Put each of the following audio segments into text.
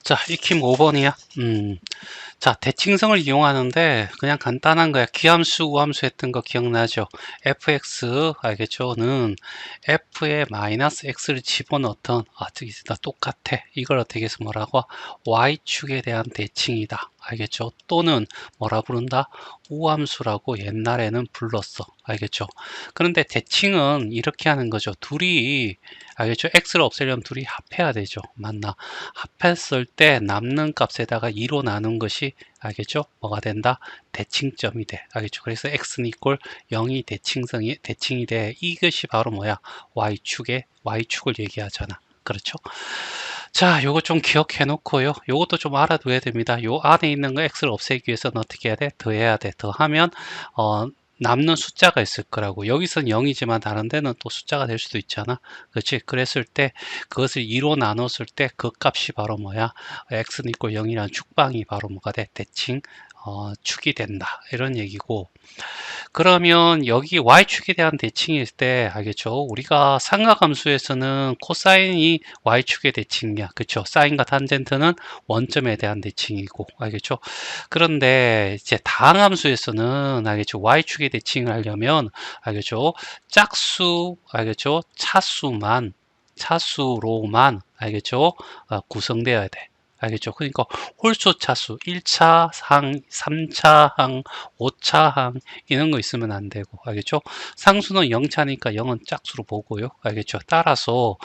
자, 익힘 5번이야. 자, 대칭성을 이용하는데 그냥 간단한 거야. 기함수, 우함수 했던 거 기억나죠? fx, 알겠죠?는 f에 마이너스 x를 집어넣던, 저기 다 똑같아. 이걸 어떻게 해서 뭐라고? y축에 대한 대칭이다. 알겠죠? 또는 뭐라 부른다? 우함수라고 옛날에는 불렀어. 알겠죠? 그런데 대칭은 이렇게 하는 거죠. 둘이, 알겠죠? x를 없애려면 둘이 합해야 되죠. 맞나? 합했을 때 남는 값에다가 2로 나눈 것이, 알겠죠? 뭐가 된다? 대칭점이 돼. 알겠죠? 그래서 x는 이꼴 0이 대칭이 돼. 이것이 바로 뭐야? y축을 얘기하잖아. 그렇죠? 자, 요거 좀 기억해 놓고요. 요것도 좀 알아둬야 됩니다. 요 안에 있는 거 x를 없애기 위해서는 어떻게 해야 돼? 더해야 돼. 더하면 남는 숫자가 있을 거라고. 여기서는 0이지만 다른 데는 또 숫자가 될 수도 있잖아. 그렇지? 그랬을 때 그것을 2로 나눴을 때 그 값이 바로 뭐야? x는 이꼴 0이라는 축방이 바로 뭐가 돼? 대칭 축이 된다. 이런 얘기고. 그러면 여기 y축에 대한 대칭일 때, 알겠죠? 우리가 삼각함수에서는 코사인이 y축의 대칭이야. 그쵸? 사인과 탄젠트는 원점에 대한 대칭이고, 알겠죠? 그런데 이제 다항함수에서는, 알겠죠? y축의 대칭을 하려면, 알겠죠? 짝수, 알겠죠? 차수로만, 알겠죠? 구성되어야 돼. 알겠죠? 그러니까 홀수 차수 1차 항, 3차 항, 5차 항 이런 거 있으면 안 되고, 알겠죠? 상수는 0차니까 0은 짝수로 보고요. 알겠죠? 따라서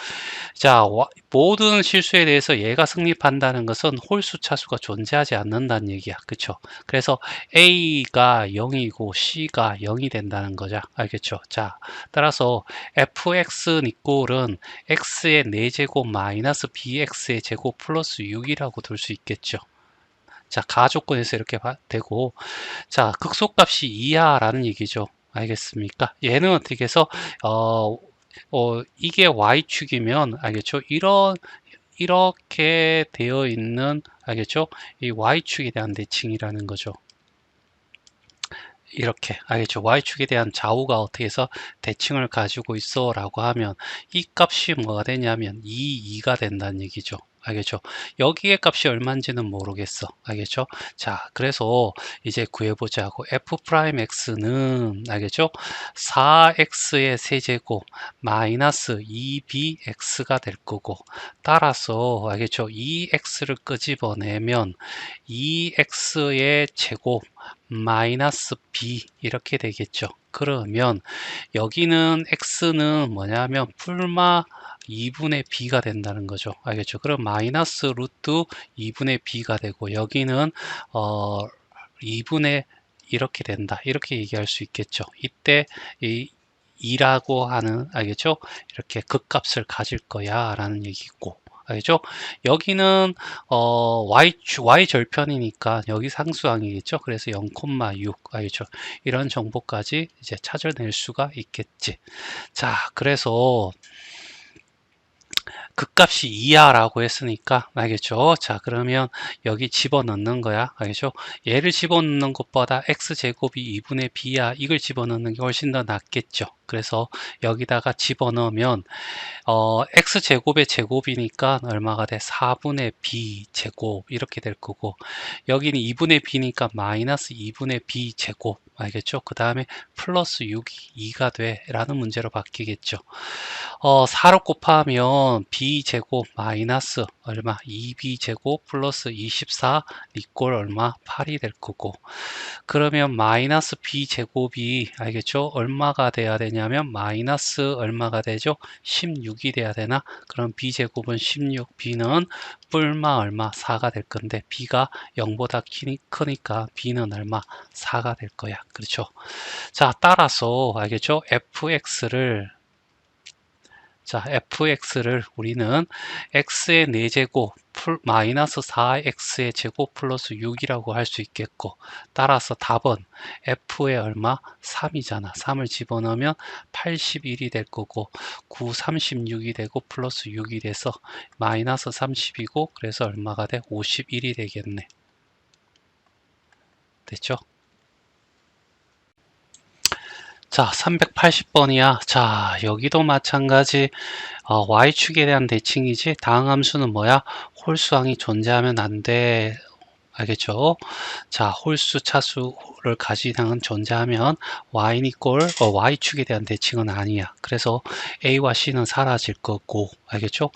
자, 모든 실수에 대해서 얘가 성립한다는 것은 홀수 차수가 존재하지 않는다는 얘기야. 그쵸? 그래서 A가 0이고 C가 0이 된다는 거죠. 알겠죠? 자, 따라서 fx 이꼴은 x의 4제곱 마이너스 bx의 제곱 플러스 6이라고 둘 수 있겠죠. 자, 가조건에서 이렇게 되고, 자, 극소값이 2야라는 얘기죠. 알겠습니까? 얘는 어떻게 해서 이게 y축이면, 알겠죠? 이렇게 되어 있는, 알겠죠? 이 y축에 대한 대칭이라는 거죠. 이렇게, 알겠죠? y축에 대한 좌우가 어떻게 해서 대칭을 가지고 있어 라고 하면 이 값이 뭐가 되냐면 2가 된다는 얘기죠. 알겠죠? 여기에 값이 얼마인지는 모르겠어. 알겠죠? 자, 그래서 이제 구해보자고. f'x는, 알겠죠? 4x의 세제곱 마이너스 2bx가 될 거고, 따라서, 알겠죠? 2x를 끄집어내면 2x의 제곱 마이너스 b 이렇게 되겠죠. 그러면 여기는 x는 뭐냐면 풀마 2분의 b가 된다는 거죠. 알겠죠? 그럼 마이너스 루트 2분의 b가 되고 여기는 2분의 이렇게 된다. 이렇게 얘기할 수 있겠죠. 이때 이 2라고 하는, 알겠죠? 이렇게 극값을 가질 거야 라는 얘기고, 알겠죠? 여기는 y 절편이니까 여기 상수항이겠죠. 그래서 0,6, 알겠죠? 이런 정보까지 이제 찾아낼 수가 있겠지. 자, 그래서 극값이 2야라고 했으니까 알겠죠? 자, 그러면 여기 집어넣는 거야. 알겠죠? 얘를 집어넣는 것보다 x제곱이 2분의 b야. 이걸 집어넣는 게 훨씬 더 낫겠죠. 그래서 여기다가 집어넣으면 x제곱의 제곱이니까 얼마가 돼? 4분의 b제곱 이렇게 될 거고, 여기는 2분의 b니까 마이너스 2분의 b제곱, 알겠죠? 그 다음에 플러스 6이 2가 돼 라는 문제로 바뀌겠죠. 4로 곱하면 b제곱 마이너스 얼마? 2b제곱 플러스 24 이꼴 얼마? 8이 될 거고, 그러면 마이너스 b제곱이, 알겠죠? 얼마가 돼야 되냐면 마이너스 얼마가 되죠? 16이 돼야 되나? 그럼 b제곱은 16, b는 뿔마 얼마? 4가 될 건데 b가 0보다 크니까 b는 얼마? 4가 될 거야. 그렇죠? 자, 따라서 알겠죠? fx를 우리는 x의 4제곱 마이너스 4x의 제곱 플러스 6이라고 할 수 있겠고, 따라서 답은 f의 얼마? 3이잖아. 3을 집어넣으면 81이 될 거고, 9, 36이 되고 플러스 6이 돼서 마이너스 30이고, 그래서 얼마가 돼? 51이 되겠네. 됐죠? 자, 380번이야. 자, 여기도 마찬가지 y축에 대한 대칭이지. 다음 함수는 뭐야? 홀수항이 존재하면 안 돼. 알겠죠? 자, 홀수 차수를 가진 항은 존재하면 y는 y축에 대한 대칭은 아니야. 그래서 a와 c는 사라질 거고, 알겠죠?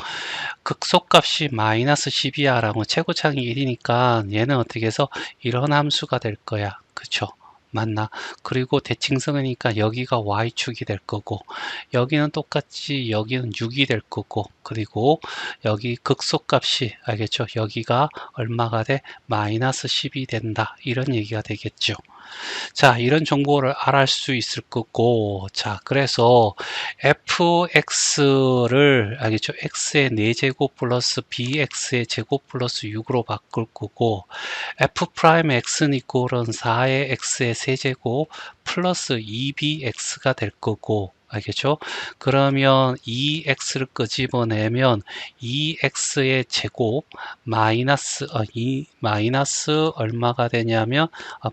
극소값이 마이너스 10이야 라고 최고차항이 1이니까 얘는 어떻게 해서 이런 함수가 될 거야. 그쵸? 맞나? 그리고 대칭성이니까 여기가 y축이 될 거고, 여기는 똑같이 여기는 6이 될 거고, 그리고 여기 극소값이 알겠죠? 여기가 얼마가 돼? 마이너스 10이 된다. 이런 얘기가 되겠죠. 자, 이런 정보를 알을 수 있을 거고, 자, 그래서 fx를 알겠죠? x의 4제곱 플러스 bx의 제곱 플러스 6으로 바꿀 거고, f'x는 이꼴은 4의 x의 세제곱 플러스 2bx가 될 거고, 알겠죠? 그러면 2x를 끄집어내면 2x의 제곱 마이너스 마이너스 얼마가 되냐면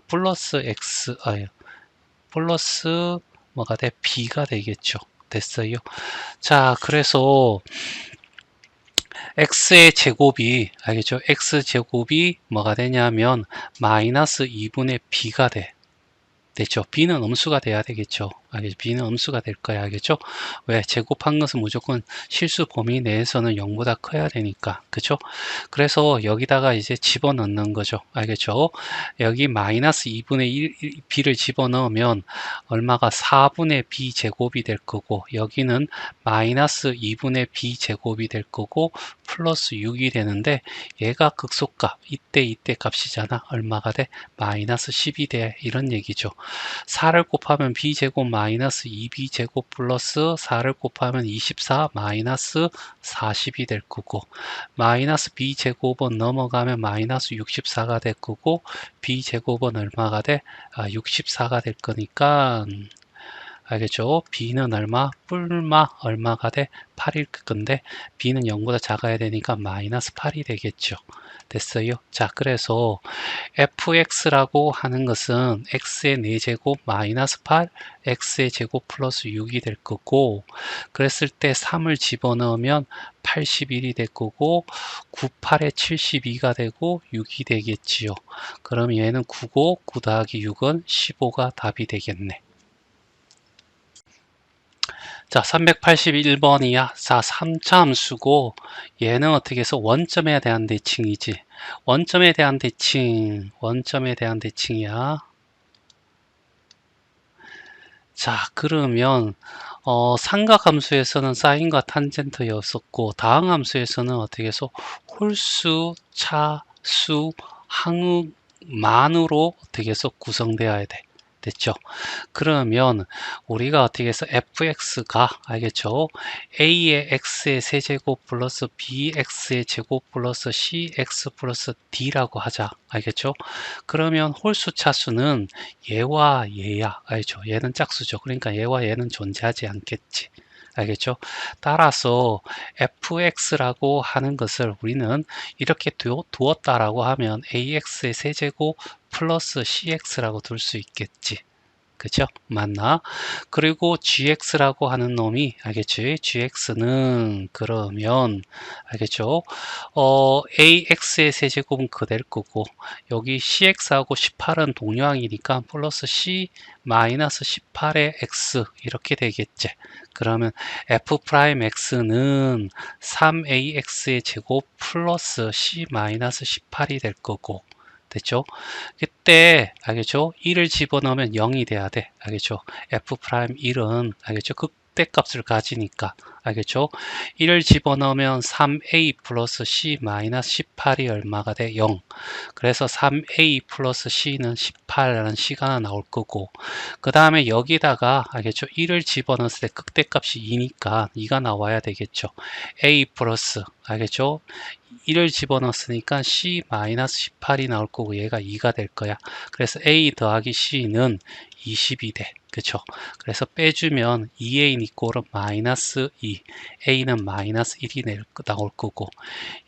플러스 x 플러스 뭐가 돼? b가 되겠죠. 됐어요. 자, 그래서 x의 제곱이 알겠죠? x 제곱이 뭐가 되냐면 마이너스 2분의 b가 돼. 됐죠? b는 음수가 돼야 되겠죠. 알겠죠? b는 음수가 될 거야. 알겠죠? 왜? 제곱한 것은 무조건 실수 범위 내에서는 0보다 커야 되니까. 그죠? 그래서 여기다가 이제 집어넣는 거죠. 알겠죠? 여기 마이너스 2분의 1 b를 집어넣으면 얼마가 4분의 b 제곱이 될 거고, 여기는 마이너스 2분의 b 제곱이 될 거고, 플러스 6이 되는데, 얘가 극소값, 이때 값이잖아. 얼마가 돼? 마이너스 10이 돼. 이런 얘기죠. 4를 곱하면 b제곱 마이너스 2b제곱 플러스 4를 곱하면 24 마이너스 40이 될 거고, 마이너스 b제곱은 넘어가면 마이너스 64가 될 거고, b제곱은 얼마가 돼? 64가 될 거니까 알겠죠? b는 얼마? 뿔마 얼마가 돼? 8일 건데 b는 0보다 작아야 되니까 마이너스 8이 되겠죠. 됐어요? 자, 그래서 fx라고 하는 것은 x의 4제곱 마이너스 8, x의 제곱 플러스 6이 될 거고, 그랬을 때 3을 집어넣으면 81이 될 거고, 98에 72가 되고 6이 되겠지요. 그럼 얘는 9고 9 더하기 6은 15가 답이 되겠네. 자, 381번이야. 자, 3차 함수고 얘는 어떻게 해서 원점에 대한 대칭이지. 원점에 대한 대칭이야. 자, 그러면 삼각함수에서는 사인과 탄젠트였었고, 다항함수에서는 어떻게 해서 홀수, 차수, 항만으로 어떻게 해서 구성되어야 돼. 됐죠? 그러면 우리가 어떻게 해서 fx가 알겠죠? a의 x의 세제곱 플러스 bx의 제곱 플러스 cx 플러스 d라고 하자. 알겠죠? 그러면 홀수 차수는 얘와 얘야. 알죠? 얘는 짝수죠. 그러니까 얘와 얘는 존재하지 않겠지. 알겠죠? 따라서 fx라고 하는 것을 우리는 이렇게 두었다라고 하면 ax의 세제곱 플러스 cx라고 둘 수 있겠지. 그죠? 맞나? 그리고 gx라고 하는 놈이 알겠지? gx는 그러면 알겠죠? ax의 세제곱은 그대일 거고 여기 cx하고 18은 동료항이니까 플러스 c 마이너스 18의 x 이렇게 되겠지. 그러면 f'x는 3ax의 제곱 플러스 c 마이너스 18이 될 거고 됐죠? 그때 알겠죠? 1을 집어넣으면 0이 돼야 돼. 알겠죠? f'1은 알겠죠? 극대값을 가지니까 알겠죠? 1을 집어넣으면 3a 플러스 c 마이너스 18이 얼마가 돼? 0. 그래서 3a 플러스 c는 18라는 c가 나올 거고 그 다음에 여기다가 알겠죠? 1을 집어넣었을 때 극대값이 2니까 2가 나와야 되겠죠? a 플러스 알겠죠? 1을 집어넣었으니까 C-18이 나올 거고 얘가 2가 될 거야. 그래서 A 더하기 C는 20이 돼. 그쵸? 그래서 빼주면 2A 이꼴은 마이너스 2, A는 마이너스 1이 나올 거고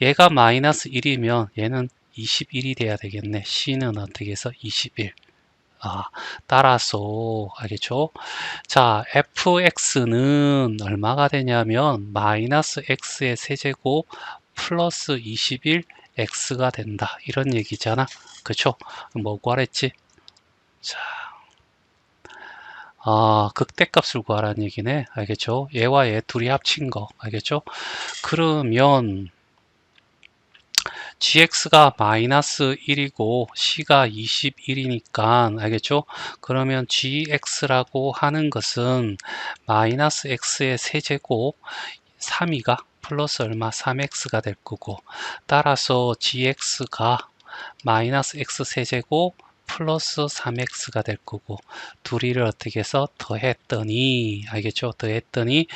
얘가 마이너스 1이면 얘는 21이 돼야 되겠네. C는 어떻게 해서 21. 따라서 알겠죠? 자, fx는 얼마가 되냐면 마이너스 x의 세제곱 플러스 21 x가 된다. 이런 얘기잖아. 그쵸? 뭐 구하랬지? 자, 극대값을 구하라는 얘기네. 알겠죠? 얘와 얘 둘이 합친 거. 알겠죠? 그러면 gx가 마이너스 1이고 c가 21이니까 알겠죠? 그러면 gx라고 하는 것은 마이너스 x의 세제곱 3이가 플러스 얼마 3x가 될 거고, 따라서 gx가 마이너스 x 세제곱 플러스 3x가 될 거고, 둘이를 어떻게 해서 더했더니 알겠죠? 더했더니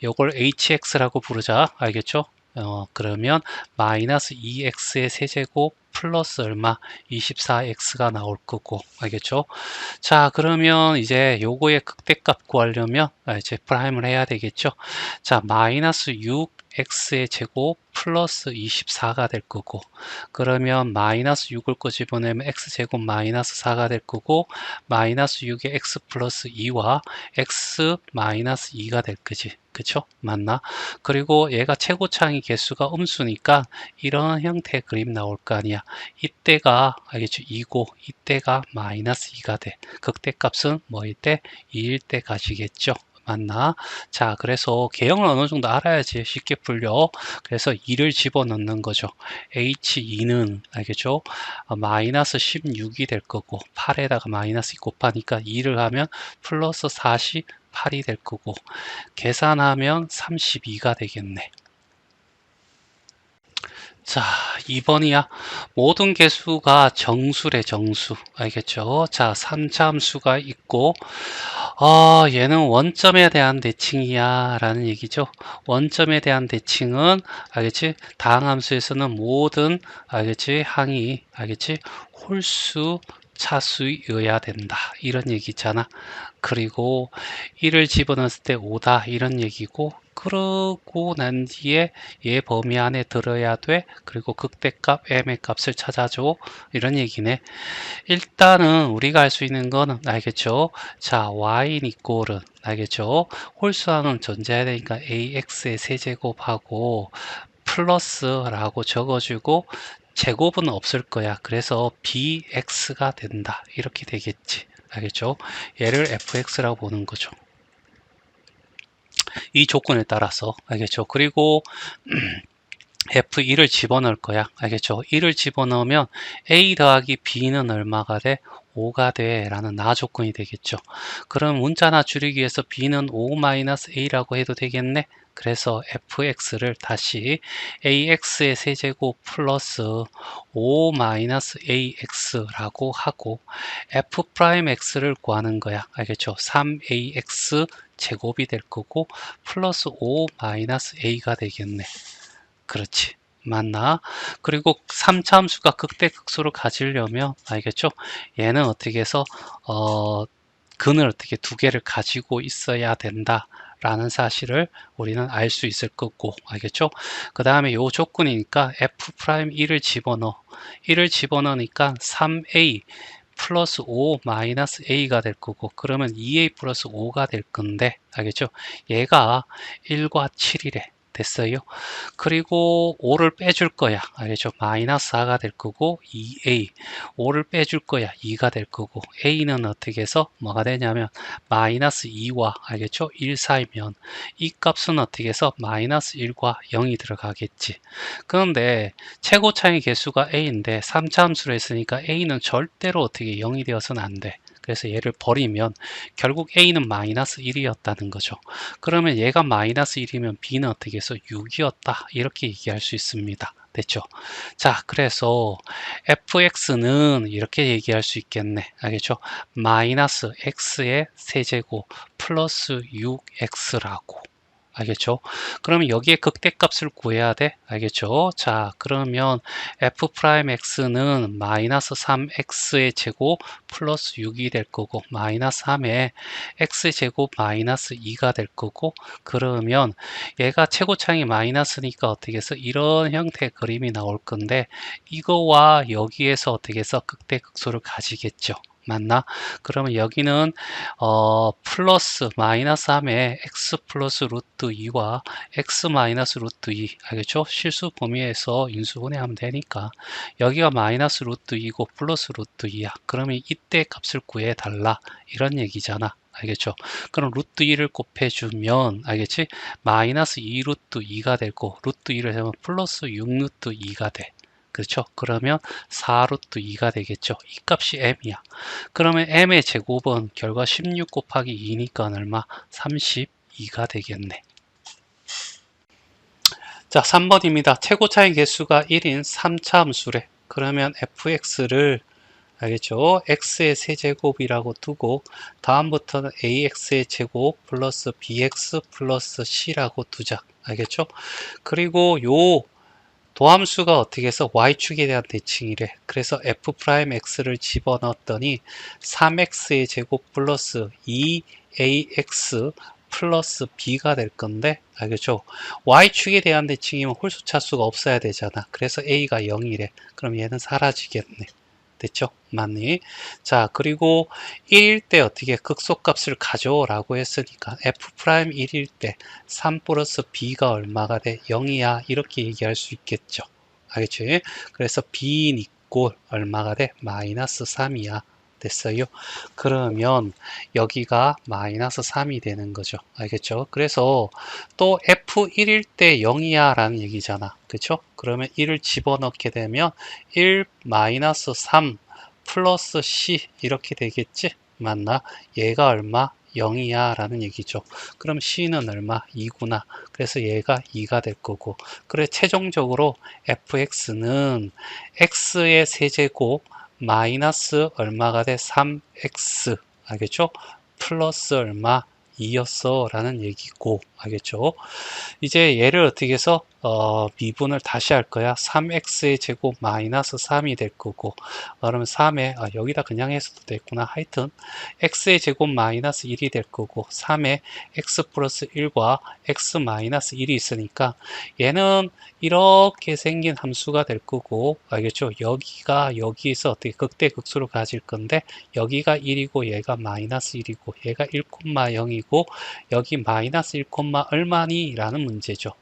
요걸 hx라고 부르자. 알겠죠? 그러면 마이너스 2x의 세제곱 플러스 얼마 24x가 나올 거고, 알겠죠? 자, 그러면 이제 요거의 극대값 구하려면 이제 프라임을 해야 되겠죠? 자, 마이너스 6x의 제곱 플러스 24가 될 거고, 그러면 마이너스 6을 끄집어내면 x제곱 마이너스 4가 될 거고, 마이너스 6의 x 플러스 2와 x 마이너스 2가 될 거지. 그쵸? 맞나? 그리고 얘가 최고차항의 개수가 음수니까 이런 형태의 그림 나올 거 아니야. 이때가 알겠죠? 2고 이때가 마이너스 2가 돼. 극대값은 뭐일 때? 2일 때 가시겠죠? 맞나? 자, 그래서 개형을 어느 정도 알아야지 쉽게 풀려. 그래서 2를 집어넣는 거죠. H2는 알겠죠? 마이너스 16이 될 거고 8에다가 마이너스 2 곱하니까 2를 하면 플러스 48이 될 거고 계산하면 32가 되겠네. 자, 2번이야. 모든 개수가 정수래, 정수. 알겠죠? 자, 3차함수가 있고, 얘는 원점에 대한 대칭이야. 라는 얘기죠. 원점에 대한 대칭은, 알겠지? 다항함수에서는 모든, 알겠지? 항이, 알겠지? 홀수, 차수여야 된다. 이런 얘기잖아. 그리고 1을 집어넣었을 때 5다. 이런 얘기고, 그러고 난 뒤에 얘 범위 안에 들어야 돼. 그리고 극대값 m의 값을 찾아줘. 이런 얘기네. 일단은 우리가 알 수 있는 거는 알겠죠? 자, y는 이꼴은 알겠죠? 홀수항은 존재해야 되니까 ax의 세제곱하고 플러스라고 적어주고 제곱은 없을 거야. 그래서 bx가 된다. 이렇게 되겠지. 알겠죠? 얘를 fx라고 보는 거죠. 이 조건에 따라서 알겠죠? 그리고 F1을 집어넣을 거야. 알겠죠? 1을 집어넣으면 A 더하기 B는 얼마가 돼? 5가 돼 라는 나 조건이 되겠죠. 그럼 문자나 줄이기 위해서 B는 5-A라고 해도 되겠네. 그래서 fx를 다시 ax의 세제곱 플러스 5-ax라고 하고 f'x를 구하는 거야. 알겠죠? 3ax 제곱이 될 거고 플러스 5-a가 되겠네. 그렇지. 맞나? 그리고 3차 함수가 극대극소를 가지려면 알겠죠? 얘는 어떻게 해서 근을 어떻게 두 개를 가지고 있어야 된다 라는 사실을 우리는 알 수 있을 거고 알겠죠? 그 다음에 요 조건이니까 f'1을 집어넣어 1을 집어넣으니까 3a 플러스 5 마이너스 a가 될 거고 그러면 2a 플러스 5가 될 건데 알겠죠? 얘가 1과 7이래. 됐어요. 그리고 5를 빼줄 거야. 알겠죠? 마이너스 4가 될 거고 2a 5를 빼줄 거야. 2가 될 거고 a는 어떻게 해서 뭐가 되냐면 마이너스 2와 알겠죠? 1 사이면 이 값은 어떻게 해서 마이너스 1과 0이 들어가겠지. 그런데 최고차의 개수가 a인데 3차 함수로 했으니까 a는 절대로 어떻게 0이 되어서는 안 돼. 그래서 얘를 버리면 결국 a는 마이너스 1이었다는 거죠. 그러면 얘가 마이너스 1이면 b는 어떻게 해서 6이었다 이렇게 얘기할 수 있습니다. 됐죠? 자, 그래서 fx는 이렇게 얘기할 수 있겠네. 알겠죠? 마이너스 x의 세제곱 플러스 6x라고 알겠죠? 그러면 여기에 극대값을 구해야 돼. 알겠죠? 자, 그러면 f'x는 마이너스 3x의 제곱 플러스 6이 될 거고, 마이너스 3에 x제곱 마이너스 2가 될 거고, 그러면 얘가 최고차이 마이너스니까 어떻게 해서 이런 형태의 그림이 나올 건데, 이거와 여기에서 어떻게 해서 극대극소를 가지겠죠. 맞나? 그러면 여기는 플러스 마이너스 3에 x 플러스 루트 2와 x 마이너스 루트 2 알겠죠? 실수 범위에서 인수분해하면 되니까 여기가 마이너스 루트 2고 플러스 루트 2야. 그러면 이때 값을 구해달라 이런 얘기잖아. 알겠죠? 그럼 루트 2를 곱해주면 알겠지? 마이너스 2 루트 2가 되고 루트 2를 하면 플러스 6 루트 2가 돼. 그렇죠? 그러면 4 루트 2가 되겠죠? 이 값이 m이야. 그러면 m의 제곱은 결과 16 곱하기 2니까 얼마? 32가 되겠네. 자, 3번입니다. 최고차의 개수가 1인 3차 함수래. 그러면 fx를 알겠죠? x의 세제곱이라고 두고 다음부터는 ax의 제곱 플러스 bx 플러스 c라고 두자. 알겠죠? 그리고 요 도함수가 어떻게 해서 y축에 대한 대칭이래. 그래서 f'x를 집어넣었더니 3x의 제곱 플러스 2ax 플러스 b가 될 건데 알겠죠? y축에 대한 대칭이면 홀수 차수가 없어야 되잖아. 그래서 a가 0이래. 그럼 얘는 사라지겠네. 됐죠? 맞니? 자, 그리고 1일 때 어떻게 극소값을 가져오라고 했으니까 f'1일 때 3 플러스 b가 얼마가 돼? 0이야. 이렇게 얘기할 수 있겠죠. 알겠지? 그래서 b인 이꼴 얼마가 돼? 마이너스 3이야. 됐어요? 그러면 여기가 마이너스 3이 되는 거죠. 알겠죠? 그래서 또 f1일 때 0이야 라는 얘기잖아. 그쵸? 그러면 1을 집어넣게 되면 1 마이너스 3 플러스 c 이렇게 되겠지? 맞나? 얘가 얼마? 0이야 라는 얘기죠. 그럼 c는 얼마? 2구나. 그래서 얘가 2가 될 거고. 그래 최종적으로 fx는 x의 세제곱 마이너스 얼마가 돼? 3x 알겠죠? 플러스 얼마? 2였어 라는 얘기고 알겠죠? 이제 얘를 어떻게 해서 미분을 다시 할 거야. 3x의 제곱 마이너스 3이 될 거고 그러면 3에 여기다 그냥 했어도 됐구나. 하여튼 x의 제곱 마이너스 1이 될 거고 3에 x 플러스 1과 x 마이너스 1이 있으니까 얘는 이렇게 생긴 함수가 될 거고 알겠죠? 여기가 여기에서 어떻게 극대극소를 가질 건데 여기가 1이고 얘가 마이너스 1이고 얘가 1,0이고 여기 마이너스 1, 얼마니? 라는 문제죠.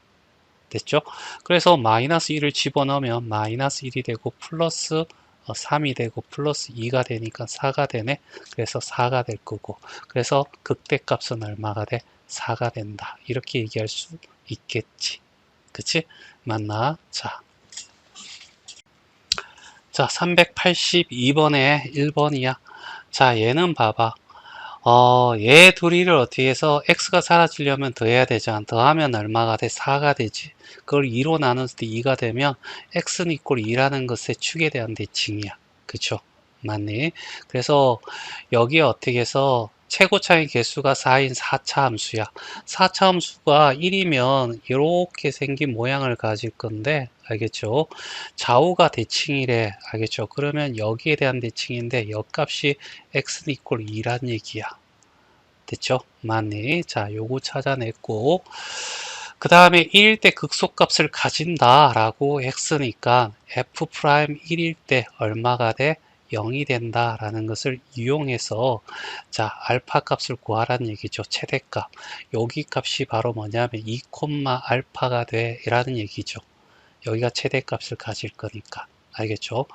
됐죠? 그래서 마이너스 1을 집어넣으면 마이너스 1이 되고 플러스 3이 되고 플러스 2가 되니까 4가 되네. 그래서 4가 될 거고 그래서 극대값은 얼마가 돼? 4가 된다. 이렇게 얘기할 수 있겠지. 그치? 맞나? 자, 382번에 1번이야. 자, 얘는 봐봐. 얘 둘이를 어떻게 해서 x가 사라지려면 더해야 되잖아. 더하면 얼마가 돼? 4가 되지. 그걸 2로 나눴을 때 2가 되면 x는 이꼴 2라는 것의 축에 대한 대칭이야. 그쵸? 맞네. 그래서 여기에 어떻게 해서 최고차의 개수가 4인 4차 함수야. 4차 함수가 1이면 이렇게 생긴 모양을 가질 건데 알겠죠? 좌우가 대칭이래. 알겠죠? 그러면 여기에 대한 대칭인데 역값이 x는 이꼴 2란 얘기야. 됐죠? 맞네. 자, 요거 찾아냈고 그 다음에 1일 때 극소값을 가진다 라고 했으니까 f'1일 때 얼마가 돼? 0이 된다 라는 것을 이용해서 자 알파 값을 구하라는 얘기죠. 최대값 여기 값이 바로 뭐냐면 2, 알파가 돼 라는 얘기죠. 여기가 최대값을 가질 거니까 알겠죠.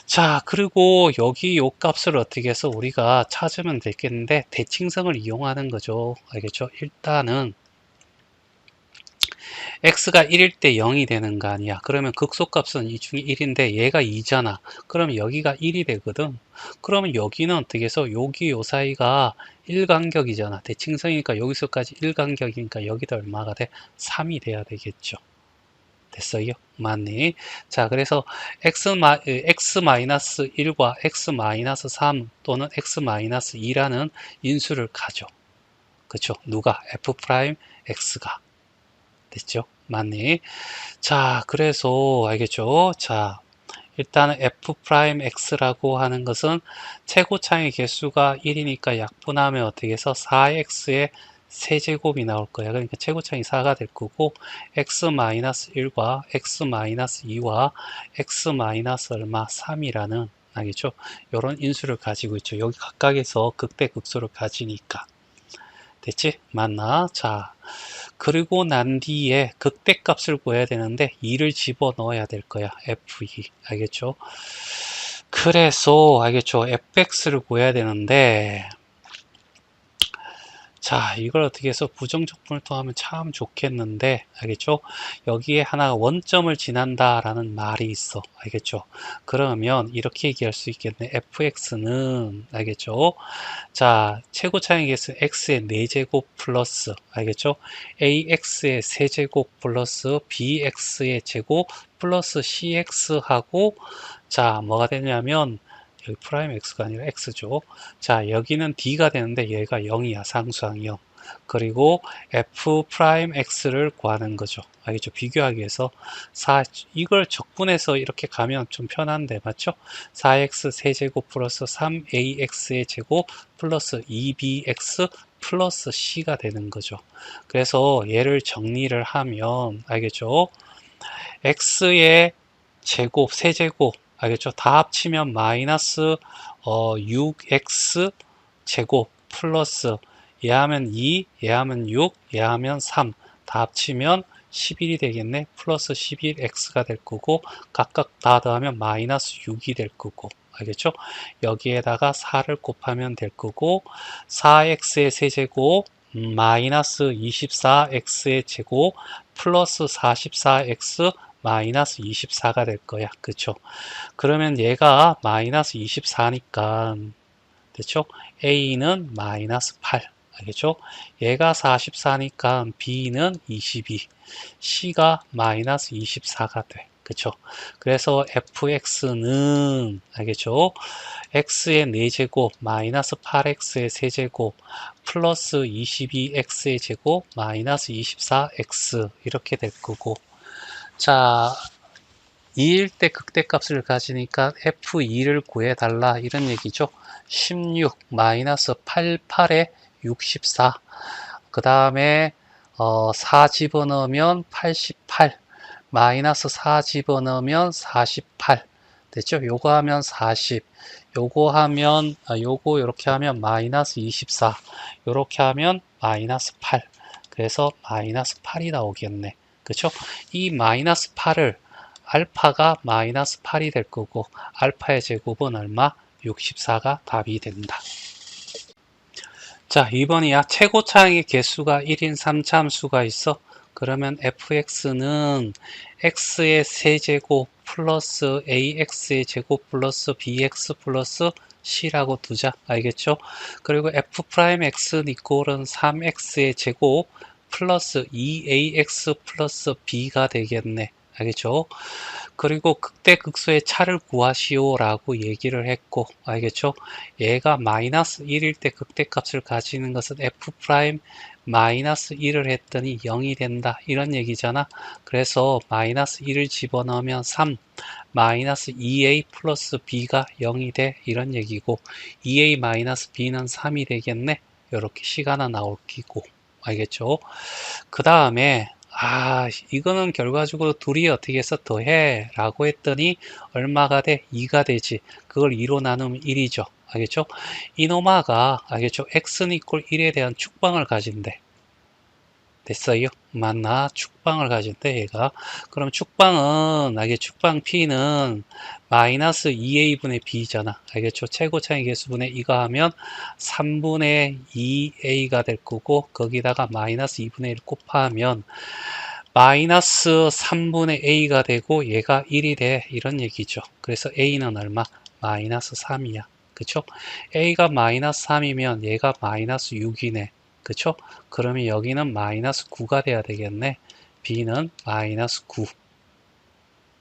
자 그리고 여기 요 값을 어떻게 해서 우리가 찾으면 되겠는데 대칭성을 이용하는 거죠. 알겠죠. 일단은 x가 1일 때 0이 되는 거 아니야. 그러면 극소값은 이 중에 1인데 얘가 2잖아. 그러면 여기가 1이 되거든. 그러면 여기는 어떻게 해서 여기 요 사이가 1간격이잖아. 대칭성이니까 여기서까지 1간격이니까 여기도 얼마가 돼? 3이 돼야 되겠죠. 됐어요? 맞네. 자, 그래서 x-1과 x-3 또는 x-2라는 인수를 가져. 그쵸? 누가? f'x가. 됐죠? 맞니? 자, 그래서 알겠죠? 자, 일단은 f'x라고 하는 것은 최고차의 개수가 1이니까 약분하면 어떻게 해서 4x의 세제곱이 나올 거야. 그러니까 최고차이 4가 될 거고 x-1과 x-2와 x- 얼마 3이라는 알겠죠? 이런 인수를 가지고 있죠. 여기 각각에서 극대 극소를 가지니까. 됐지? 맞나? 자, 그리고 난 뒤에 극대값을 구해야 되는데 2를 집어넣어야 될 거야. f2. 알겠죠? 그래서 알겠죠? fx를 구해야 되는데 자, 이걸 어떻게 해서 부정적분을 더하면 참 좋겠는데 알겠죠? 여기에 하나 원점을 지난다 라는 말이 있어. 알겠죠? 그러면 이렇게 얘기할 수 있겠네. fx는 알겠죠? 자, 최고차의 개수 x의 4제곱 플러스 알겠죠? ax의 세제곱 플러스 bx의 제곱 플러스 cx하고 자, 뭐가 되냐면 여기 프라임 x가 아니라 x죠. 자, 여기는 d가 되는데 얘가 0이야. 상수항 0. 그리고 f 프라임 x를 구하는 거죠. 알겠죠? 비교하기 위해서 이걸 적분해서 이렇게 가면 좀 편한데 맞죠? 4x 세제곱 플러스 3ax의 제곱 플러스 2bx 플러스 c가 되는 거죠. 그래서 얘를 정리를 하면 알겠죠? x의 제곱, 세제곱 알겠죠? 다 합치면 마이너스 6x 제곱 플러스 얘 하면 2, 얘 하면 6, 얘 하면 3. 다 합치면 11이 되겠네. 플러스 11x가 될 거고 각각 다 더하면 마이너스 6이 될 거고 알겠죠? 여기에다가 4를 곱하면 될 거고 4x의 세제곱 마이너스 24x의 제곱 플러스 44x 마이너스 24가 될 거야. 그쵸? 그러면 얘가 마이너스 24니까 됐죠? A는 마이너스 8 알겠죠? 얘가 44니까 B는 22 C가 마이너스 24가 돼. 그쵸? 그래서 fx는 알겠죠? x의 4제곱 마이너스 8x의 세제곱 플러스 22x의 제곱 마이너스 24x 이렇게 될 거고 자 2일 때 극대값을 가지니까 f2를 구해달라 이런 얘기죠. 16 마이너스 88에 64 그 다음에 4 집어넣으면 88 마이너스 4 집어넣으면 48 됐죠? 요거 하면 40 요거 하면 요거 이렇게 하면 마이너스 24 요렇게 하면 마이너스 8 그래서 마이너스 8이 나오겠네. 그쵸? 이 마이너스 8을 알파가 마이너스 8이 될 거고 알파의 제곱은 얼마? 64가 답이 된다. 자, 2번이야. 최고차항의 개수가 1인 3차함수가 있어. 그러면 fx는 x의 세제곱 플러스 ax의 제곱 플러스 bx 플러스 c라고 두자. 알겠죠? 그리고 f'x 이꼴은 3x의 제곱 플러스 2ax 플러스 b가 되겠네. 알겠죠? 그리고 극대극소의 차를 구하시오 라고 얘기를 했고 알겠죠? 얘가 마이너스 1일 때 극대값을 가지는 것은 f 프라임 마이너스 1을 했더니 0이 된다 이런 얘기잖아. 그래서 마이너스 1을 집어넣으면 3 마이너스 2a 플러스 b가 0이 돼 이런 얘기고 2a 마이너스 b는 3이 되겠네. 이렇게 시간은 나올 끼고 알겠죠? 그 다음에 이거는 결과적으로 둘이 어떻게 해서 더해 라고 했더니 얼마가 돼? 2가 되지. 그걸 2로 나누면 1이죠. 알겠죠? 이노마가 알겠죠? x는 이꼴 1에 대한 축방을 가진대. 됐어요? 맞나? 축방을 가진대 얘가. 그럼 축방은 축방 p는 마이너스 2a분의 b잖아. 알겠죠? 최고차의 개수분의 이거 하면 3분의 2a가 될 거고 거기다가 마이너스 2분의 1 곱하면 마이너스 3분의 a가 되고 얘가 1이 돼 이런 얘기죠. 그래서 a는 얼마? 마이너스 3이야. 그쵸? a가 마이너스 3이면 얘가 마이너스 6이네. 그쵸? 그러면 여기는 마이너스 9가 돼야 되겠네. b는 마이너스 9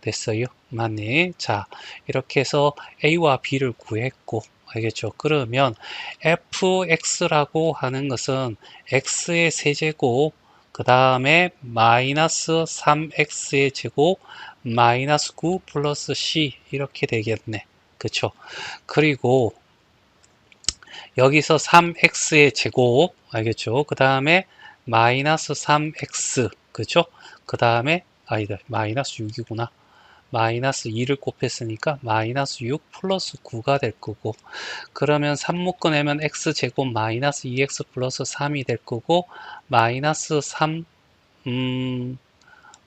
됐어요? 맞니? 자, 이렇게 해서 a와 b를 구했고 알겠죠? 그러면 fx라고 하는 것은 x의 세제곱 그 다음에 마이너스 3x의 제곱 마이너스 9 플러스 c 이렇게 되겠네. 그쵸? 그리고 여기서 3x의 제곱 알겠죠? 그 다음에 마이너스 3x 그죠? 그 다음에 아니다 마이너스 6이구나. 마이너스 2를 곱했으니까 마이너스 6 플러스 9가 될 거고, 그러면 3 묶어내면 x제곱 마이너스 2x 플러스 3이 될 거고, 마이너스 3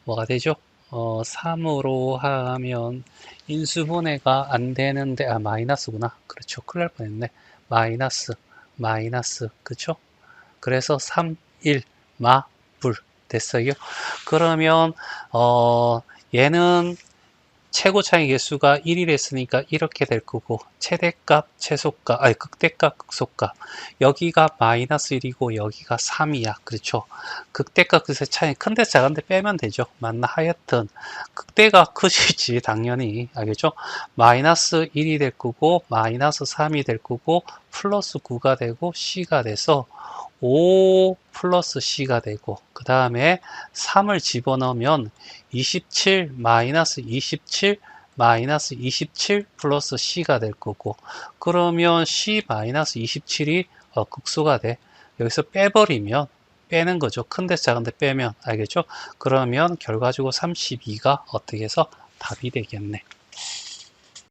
뭐가 되죠? 3으로 하면 인수분해가 안 되는데, 아, 마이너스구나. 그렇죠. 큰일 날 뻔했네. 마이너스, 그쵸? 그래서 3, 1, 불. 됐어요. 그러면, 얘는 최고 차이 개수가 1이랬으니까 이렇게 될 거고, 최대값, 최소값, 아니, 극대값, 극소값. 여기가 마이너스 1이고, 여기가 3이야. 그렇죠? 극대값, 극소의 차이 큰데 작은데 빼면 되죠. 맞나? 하여튼, 극대가 크시지, 당연히. 알겠죠? 마이너스 1이 될 거고, 마이너스 3이 될 거고, 플러스 9가 되고, C가 돼서, 5 플러스 C가 되고, 그 다음에 3을 집어넣으면 27 마이너스 27 마이너스 27 플러스 C가 될 거고, 그러면 C 마이너스 27이 극소가 돼. 여기서 빼버리면 빼는 거죠. 큰데 작은데 빼면 알겠죠? 그러면 결과적으로 32가 어떻게 해서 답이 되겠네.